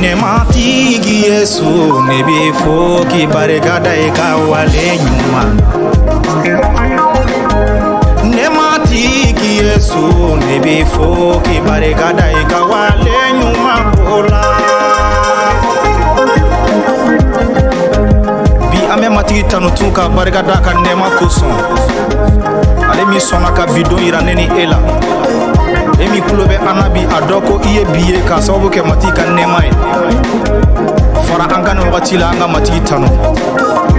Nematigi Yesu nebe foki barigada eka wale nyuma. Nematigi Yesu nebe foki barigada eka wale nyuma bola. Bi ame matigi tanutuka barigada ka nema kuson. Ale mi sona ka bidon iraneni ela. Emi kulobe anabi adoko iye biye ka sababu ke matika nema e fara anga no wati la anga matiki tano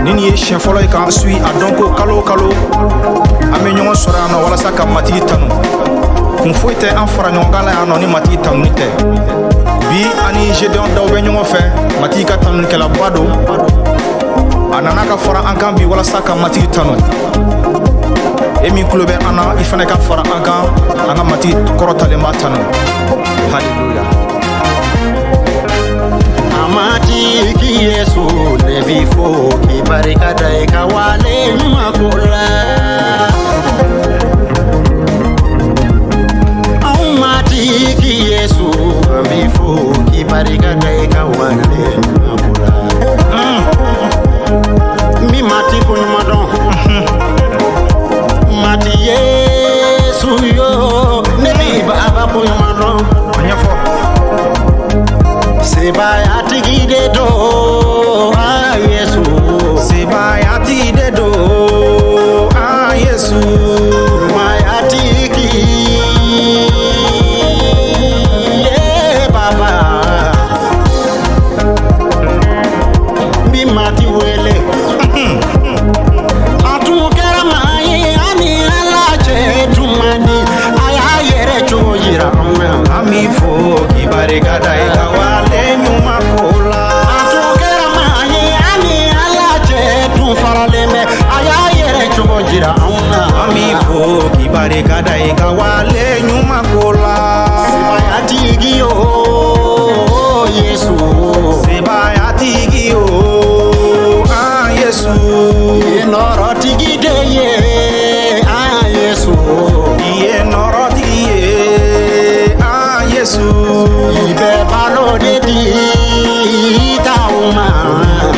nini ye chien folo e ka sui adonko kalo ame nyongo sora no wala saka matiki tano kun foite an fara nyonga la ano ni matiki tano nite bi ani jedon daw be nyongo fe matika tano ke la bado anana ka fara anga bi wala saka matiki tano emi kulobe ana ifane ka fara anga mati korota le matano. Hallelujah. Amati ki Yesu nebi fo ki barikada eka wale makola. Amati ki Yesu nebi fo ki barikada eka wale makola. Mi mati kunmadon. Mati Yesu yo nebi baba kunmadon. Anyafo. Seba ya tigide do Yesu. Seba ya tigide do Yesu. Ma ya tigi baba. Bi mati wele. Atu kera mai ani alaje tumani aya yere chojira ami fo ki barigada eka wale nyuma bola. Atu kera mai ani alaje tu faraleme aya yere chojira ami fo ki barigada eka wale nyuma bola. Seba ya tigi yo Yesu. Seba ya tigi yo Yesu. Ye noro tigi de ye Yesu. Ye noro tigi ye Yesu. Ibe balo de di tauma.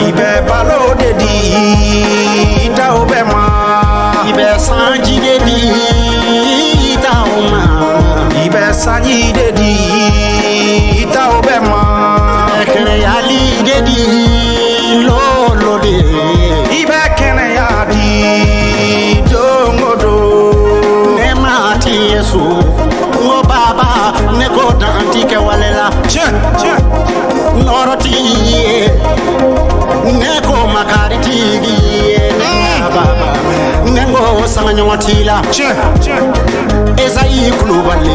Ibe balo de di taubema. Ibe sanji de di tauma. Ibe sanji de di taubema. Ekere yali de di lolo de. Ibe kene ya di dongodo. Nemati Yesu. Ngo baba ne ko dantike walela. Tiens. Noro tiye. Ne ko makari tiye. Baba. Nengo sanga nyotila. Tiens. Ezai kulubali.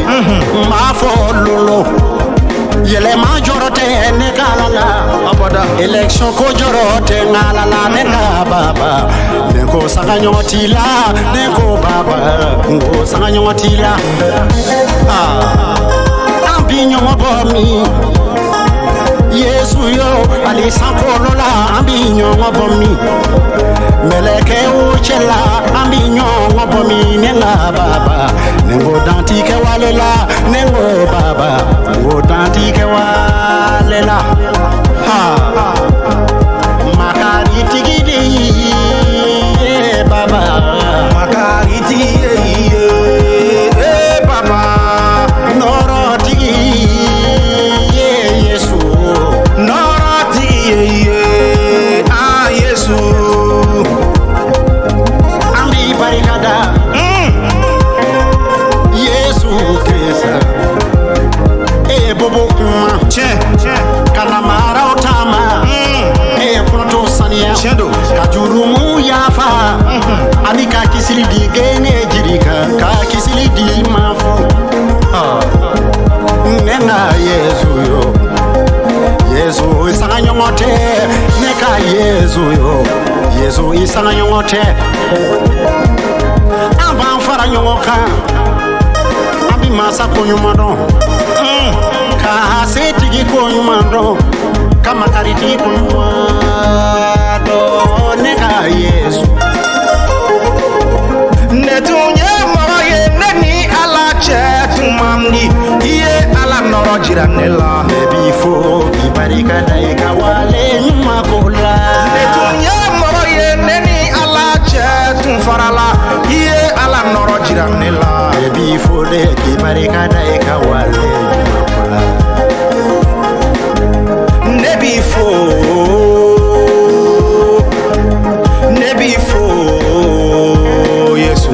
Ma fo lolo. Yele ma jorote ne kalala Abada. election ko jorote ngalala ne baba ne ko sanga nyotila ne ko baba ngo sanga nyotila ambi nyomo bomi Yesu yo ali sankolola ambi nyomo bomi meleke uchela ambi nyomo bomi ne baba nengo dantike walela nengo baba ngo dantike walela makari tigide baba Makari tigi ye baba. noro tigi Yesu Noro tigi ye Yesu. ambi barikada Yesu Krista bobo kuma kalamara otama kunoto sania kajurumu yafa anika kisili di gene jirika ka kisili di mafu nena Yesu yo Yesu isanga nyongote neka Yesu yo Yesu isanga nyongote amba fara nyongoka ambi masa konyumado ka setigi konyumado kama kariti konyumado ole ki barika da e ka wale nebi fo Yesu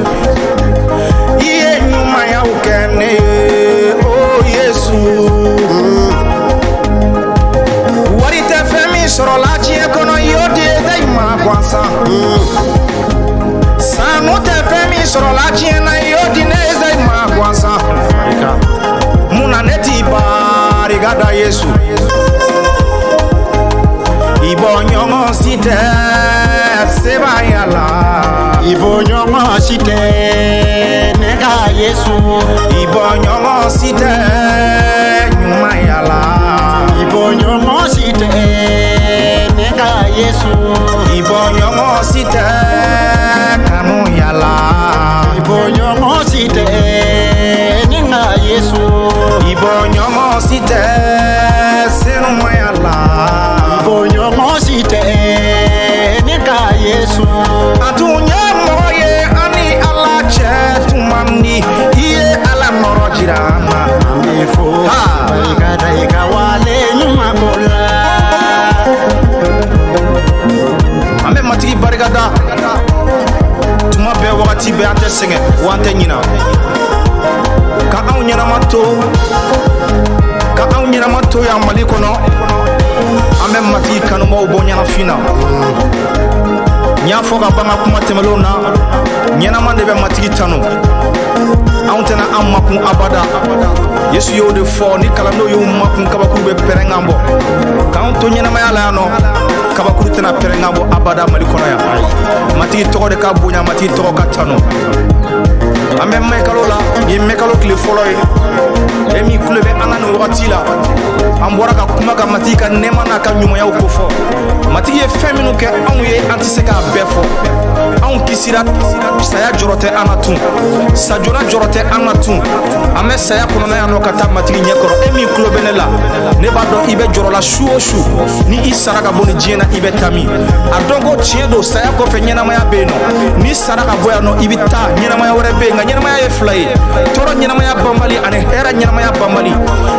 iye nyuma ya ukene oh Yesu wari te femi soro la chi ekono yodi dai ma kwansa sanu te femi soro la chi na yodi ne dai ma kwansa muna neti barigada Yesu ibo nyongo site seba yala ibo nyongo site nega Yesu ibo nyongo site nyuma yala ibo nyongo site nega Yesu ibo nyongo site kanu yala ibo nyongo site nega Yesu ibo nyongo site senu yala ibo nyongo site nega Yesu atunya moye ani ala che tumamni iye ala noro jirana amefo barika da e ka wale nyuma bola ambe matigi barika da tuma be wakati be ante senge wante nyina ka aw nyina mato ya maliko no ambe matigi kanu mo bonya na fina nya foga banga kuma temelona nyana mande be matigi tanu awntena ammakun abada Yesu yo de fo ni kala no yo makun kabakuru be perengambo kan to nyana mayala no kabakuru tena perengambo abada maliko no ya matigi to de ka bonya matigi to ka tanu ambe mekalola ye mekalo kle foloy emi kulebe ananu watila ambora ka kuma ka matika nema na ka nyuma ya ukofo matigi e feminu ke anwe antiseka befo an kisira saya jorote anatu sajora jorote anatu ame saya kono na no kata matigi nyekoro emi kulobenela ne ba do ibe jorola shuoshu ni isaraka boni jena ibe tami adongo chiedo saya ko fe nyena maya beno ni saraka boya no ibita nyena maya wore be nga nyena maya e fly toro nyena maya bambali ane hera nyena maya bambali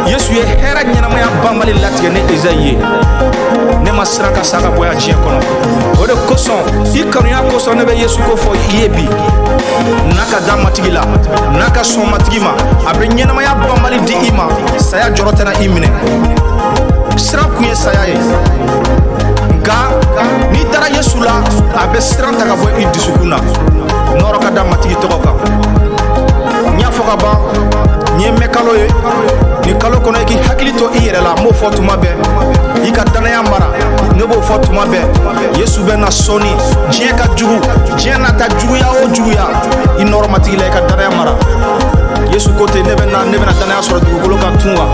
Yesu ye hera nyena maya bambali latige ne Ezaye ne masraka saka boya jien kono ode koson ikanu ya koson ne be Yesu ko fo yebi naka da matigila naka so matigima abe nyena maya bambali di ima saya jorote na imine sira kunye saya ye nga ni tara Yesu la abe sira taka bo idisukuna noro ka da matigi toka nya foka ba nye mekalo ye ni kalo kono ki hakilito iyere la mo fo tuma be ika dana ya mara ne bo fo tuma be Yesu be na soni je ka jugu je na ta jugu ya o jugu ya inoro matigi la ka dana ya mara Yesu kote ne be na dana ya soro dugu ka tunwa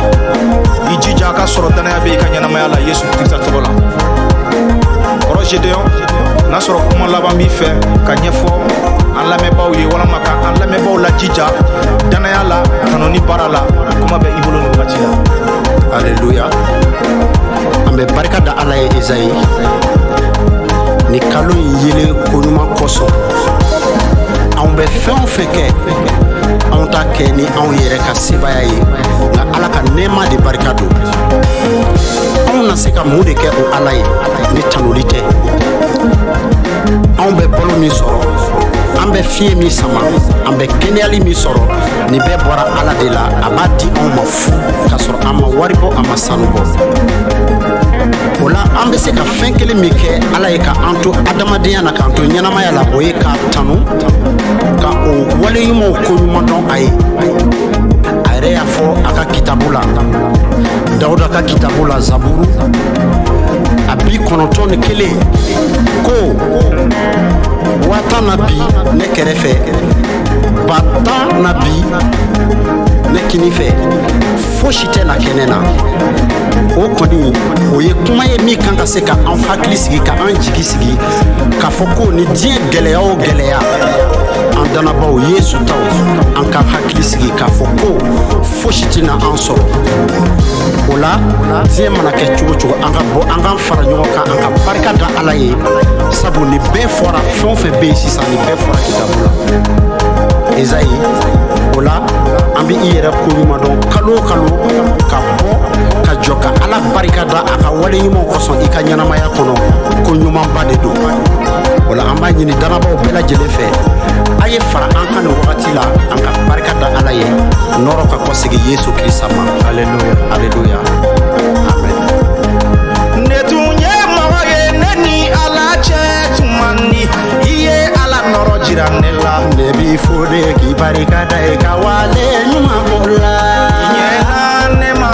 ijija ka soro dana ya be ka nyana mayala Yesu tikta tola Roger Deon na soro kuma laba mi fe ka nyefo alla me baw ye wala maka alla me baw la jija dana ya la kanoni barala kuma be ibolo no batila Alléluia ambe barika da ala ye Ezayi ni kalo yele konuma koso ambe fen feke on ta ke ni on yere ka sibaya ye na ala ka nema de barika do on na se ka mu de ke o ala ye ni tanolite on be bolo mi soro ambe fie mi sama ambe kenyali mi soro ni be bora ala de la abadi on mafu ka soro ama waribo ama sanubo ola ambe se ka fenkele mi ke ala ye ka anto adamadiya na ka anto nyanama ya la boye ka tanu ka o wale yimo ko nyuma don ay ayre ya fo aka kitabula Dauda ka kitabula Zaburu abi konoton kele ko wata nabi ne kerefe bata nabi ne kinife foshite na kenena o koni o ye kuma ye mi kan ka se ka an hakili sigi ka an jigi sigi ka foko ni die geleya o geleya an danabaw Yesu taw an ka hakili sigi ka foko foshite na an so ola die mana ke chugo chugo an ka bo an ka fara nyogo ka an ka barika da ala ye sabu ni be fora fon fe be sisa ni be fora kitabula Ezayi ola i yɛrɛ ko ɲuman dɔn kalo kalo ka bɔ ka jɔ ka ala barika da a ka wale ɲuman kosɔn i ka ɲɛnamaya kɔnɔ ko ɲumanba de don o la an b'a ɲini danabaaw bɛɛ lajɛlen fɛ a ye fara an ka nin wagati la an ka barika da ala ye nɔrɔ ka kɔsegi yesu kirisa ma aleluya aleluya amen. Ne tun ye mɔgɔ ye ne ni ala cɛ tun man di i ye ala nɔrɔ jira ne la ne b'i fo de k'i barika da i ka wale ɲuman ko la ɲɛna ne ma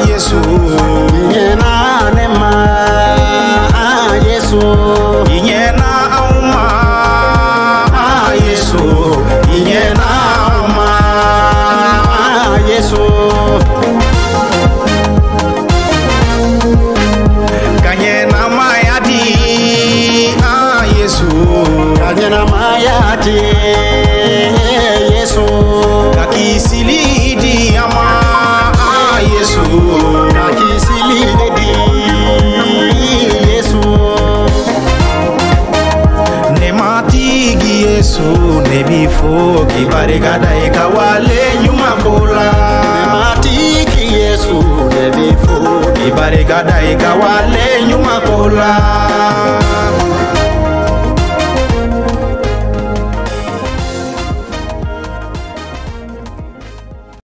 yesu ɲɛna ne ma yesu i ɲɛna anw ma yesu i ɲɛna anw ma yesu ka ɲɛnamaya di yesu ka ɲɛnamaya di yesu ka kisili di an ma yesu ka kisili di yesu ne matigi yesu ne b'i fo k'i barika da i ka wale ɲuman ko la matigi yesu ne b'i fo k'i barika da i ka wale ɲuman ko la